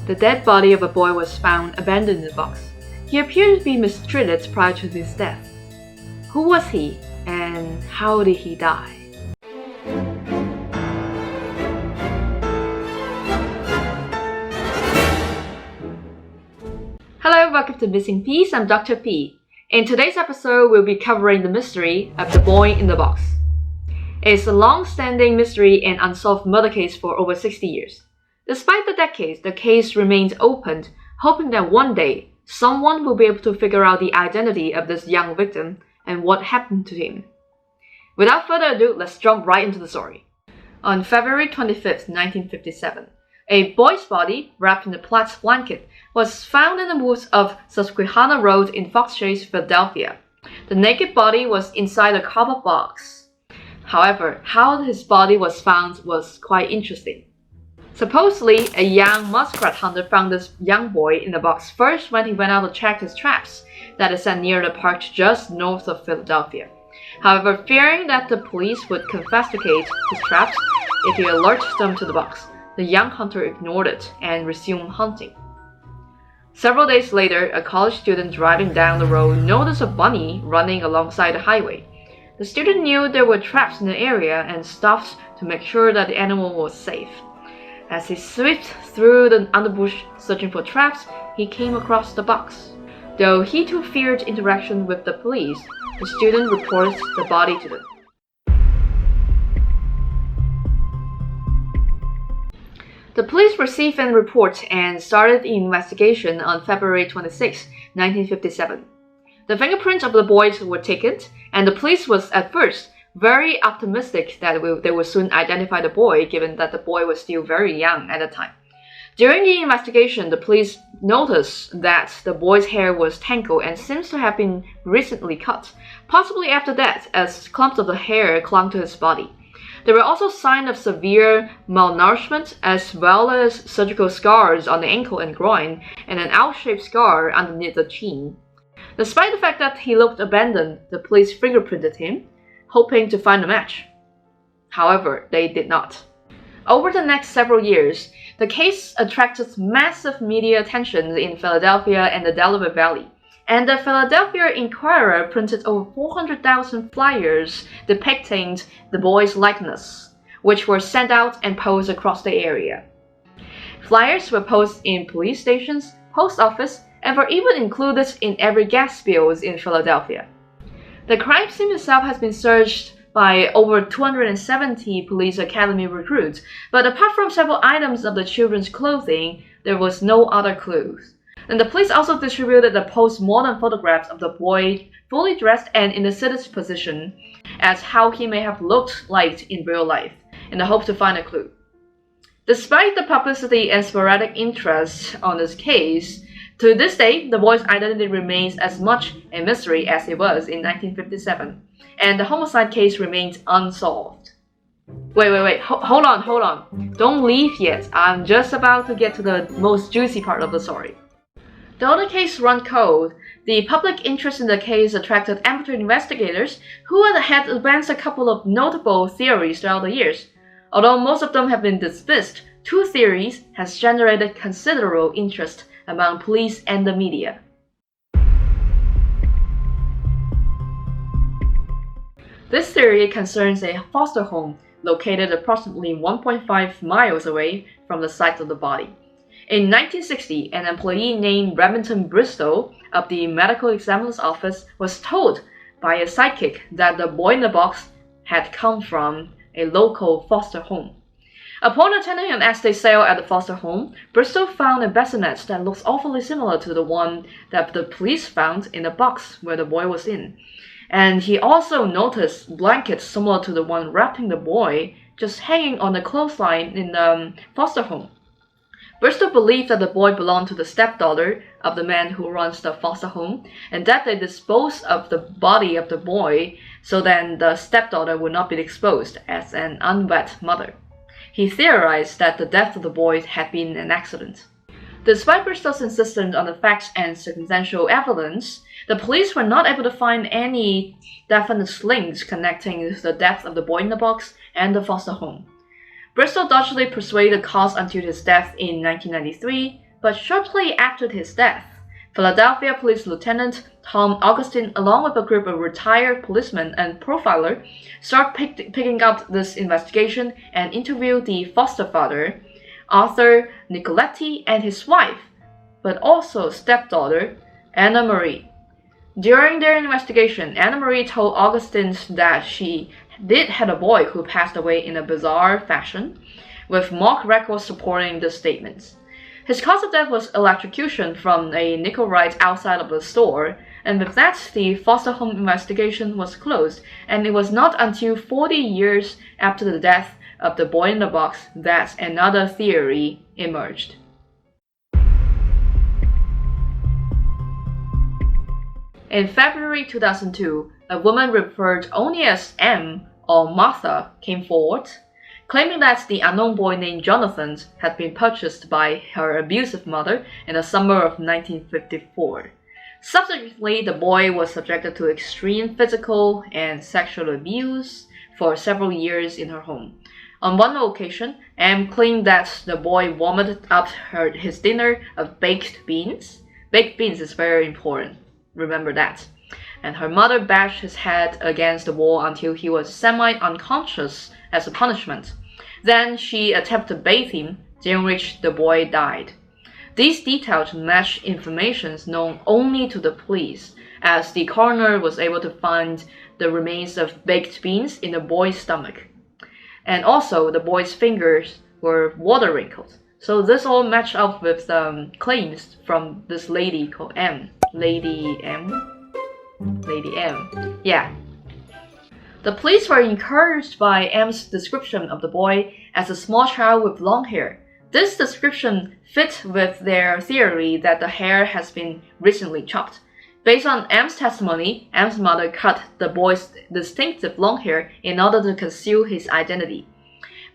The dead body of a boy was found abandoned in the box. He appeared to be mistreated prior to his death. Who was he, and how did he die? Hello, welcome to Missing Piece. I'm Dr. P. In today's episode, we'll be covering the mystery of the boy in the box. It's a long-standing mystery and unsolved murder case for over 60 years. Despite the decades, the case remains open, hoping that one day, someone will be able to figure out the identity of this young victim and what happened to him. Without further ado, let's jump right into the story. On February 25, 1957, a boy's body, wrapped in a plaid blanket, was found in the woods of Susquehanna Road in Fox Chase, Philadelphia. The naked body was inside a cardboard box. However, how his body was found was quite interesting. Supposedly, a young muskrat hunter found this young boy in the box first when he went out to check his traps that is set near the park just north of Philadelphia. However, fearing that the police would confiscate his traps if he alerted them to the box, the young hunter ignored it and resumed hunting. Several days later, a college student driving down the road noticed a bunny running alongside the highway. The student knew there were traps in the area and stopped to make sure that the animal was safe. As he swept through the underbush searching for traps, he came across the box. Though he too feared interaction with the police, the student reported the body to them. The police received a report and started the investigation on February 26, 1957. The fingerprints of the boys were taken, and the police was at first very optimistic that they would soon identify the boy, given that the boy was still very young at the time. During the investigation, the police noticed that the boy's hair was tangled and seems to have been recently cut, possibly after that, as clumps of the hair clung to his body. There were also signs of severe malnourishment, as well as surgical scars on the ankle and groin, and an L-shaped scar underneath the chin. Despite the fact that he looked abandoned, the police fingerprinted him, hoping to find a match. However, they did not. Over the next several years, the case attracted massive media attention in Philadelphia and the Delaware Valley, and the Philadelphia Inquirer printed over 400,000 flyers depicting the boy's likeness, which were sent out and posted across the area. Flyers were posted in police stations, post office, and were even included in every gas bills in Philadelphia. The crime scene itself has been searched by over 270 police academy recruits, but apart from several items of the children's clothing, there was no other clues. And the police also distributed the post-mortem photographs of the boy fully dressed and in the seated position as how he may have looked like in real life, in the hope to find a clue. Despite the publicity and sporadic interest on this case, to this day, the boy's identity remains as much a mystery as it was in 1957, and the homicide case remains unsolved. Wait, hold on. Don't leave yet. I'm just about to get to the most juicy part of the story. Though the case ran cold, the public interest in the case attracted amateur investigators who had advanced a couple of notable theories throughout the years. Although most of them have been dismissed, two theories has generated considerable interest among police and the media. This theory concerns a foster home located approximately 1.5 miles away from the site of the body. In 1960, an employee named Remington Bristol of the medical examiner's office was told by a psychic that the boy in the box had come from a local foster home. Upon attending an estate sale at the foster home, Bristol found a bassinet that looks awfully similar to the one that the police found in the box where the boy was in. And he also noticed blankets similar to the one wrapping the boy just hanging on the clothesline in the foster home. Bristol believed that the boy belonged to the stepdaughter of the man who runs the foster home, and that they disposed of the body of the boy so then the stepdaughter would not be exposed as an unwed mother. He theorized that the death of the boy had been an accident. Despite Bristol's insistence on the facts and circumstantial evidence, the police were not able to find any definite links connecting the death of the boy in the box and the foster home. Bristol doggedly persuaded the cause until his death in 1993, But shortly after his death, Philadelphia Police Lieutenant Tom Augustine, along with a group of retired policemen and profiler, start picking up this investigation and interview the foster father, Arthur Nicoletti, and his wife, but also stepdaughter, Anna Marie. During their investigation, Anna Marie told Augustine that she did have a boy who passed away in a bizarre fashion, with mock records supporting the statements. His cause of death was electrocution from a nickel rod outside of the store, and with that, the foster home investigation was closed, and it was not until 40 years after the death of the boy in the box that another theory emerged. In February 2002, a woman referred only as M or Martha came forward, claiming that the unknown boy named Jonathan had been purchased by her abusive mother in the summer of 1954. Subsequently, the boy was subjected to extreme physical and sexual abuse for several years in her home. On one occasion, M claimed that the boy vomited up his dinner of baked beans. Baked beans is very important, remember that. And her mother bashed his head against the wall until he was semi-unconscious as a punishment. Then she attempted to bathe him, during which the boy died. These details match information known only to the police, as the coroner was able to find the remains of baked beans in the boy's stomach. And also, the boy's fingers were water wrinkled. So this all matched up with the claims from this lady called M. Lady M? Yeah. The police were encouraged by M's description of the boy as a small child with long hair. This description fit with their theory that the hair has been recently chopped. Based on M's testimony, M's mother cut the boy's distinctive long hair in order to conceal his identity.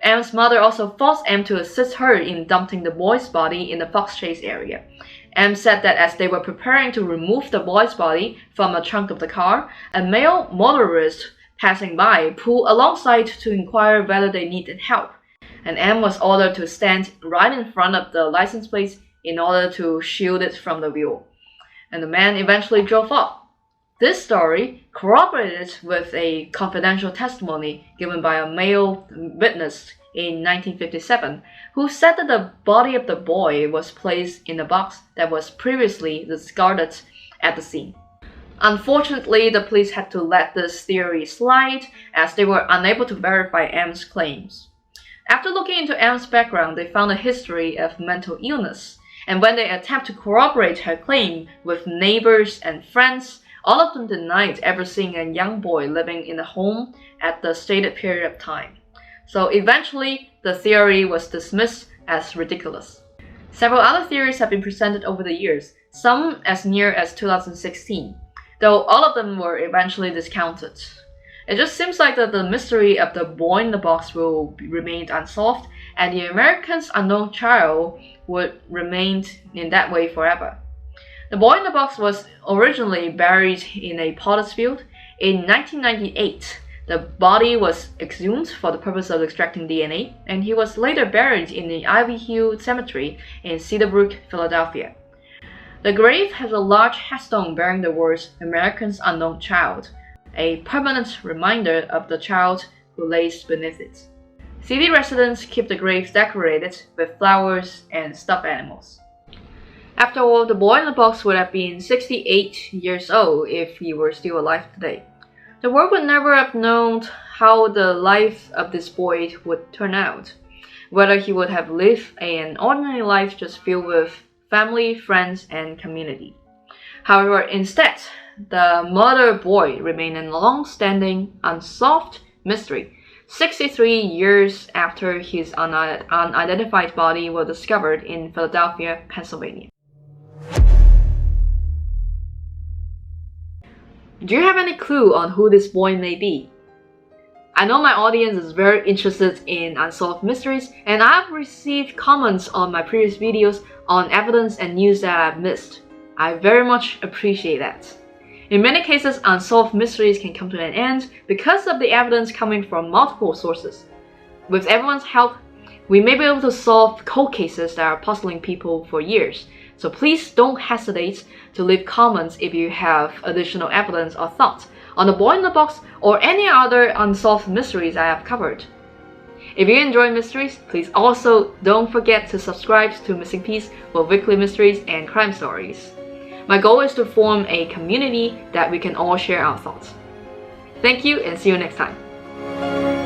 M's mother also forced M to assist her in dumping the boy's body in the Fox Chase area. M said that as they were preparing to remove the boy's body from the trunk of the car, a male motorist passing by pulled alongside to inquire whether they needed help, and M was ordered to stand right in front of the license plate in order to shield it from the view. And the man eventually drove off. This story corroborated with a confidential testimony given by a male witness in 1957, who said that the body of the boy was placed in a box that was previously discarded at the scene. Unfortunately, the police had to let this theory slide as they were unable to verify M's claims. After looking into M's background, they found a history of mental illness, and when they attempted to corroborate her claim with neighbors and friends, all of them denied ever seeing a young boy living in the home at the stated period of time. So eventually, the theory was dismissed as ridiculous. Several other theories have been presented over the years, some as near as 2016, though all of them were eventually discounted. It just seems like that the mystery of the boy in the box will remain unsolved, and the American's unknown child would remain in that way forever. The boy in the box was originally buried in a potter's field. In 1998, the body was exhumed for the purpose of extracting DNA, and he was later buried in the Ivy Hill Cemetery in Cedarbrook, Philadelphia. The grave has a large headstone bearing the words "American's Unknown Child," a permanent reminder of the child who lays beneath it. City residents keep the graves decorated with flowers and stuffed animals. After all, the boy in the box would have been 68 years old if he were still alive today. The world would never have known how the life of this boy would turn out, whether he would have lived an ordinary life just filled with family, friends, and community. However, instead, the murdered boy remained a long-standing, unsolved mystery, 63 years after his unidentified body was discovered in Philadelphia, Pennsylvania. Do you have any clue on who this boy may be? I know my audience is very interested in unsolved mysteries, and I've received comments on my previous videos on evidence and news that I've missed. I very much appreciate that. In many cases, unsolved mysteries can come to an end because of the evidence coming from multiple sources. With everyone's help, We may be able to solve cold cases that are puzzling people for years. So please don't hesitate to leave comments if you have additional evidence or thoughts on the boy in the box or any other unsolved mysteries I have covered. If you enjoy mysteries, please also don't forget to subscribe to Missing Piece for weekly mysteries and crime stories. My goal is to form a community that we can all share our thoughts. Thank you and see you next time.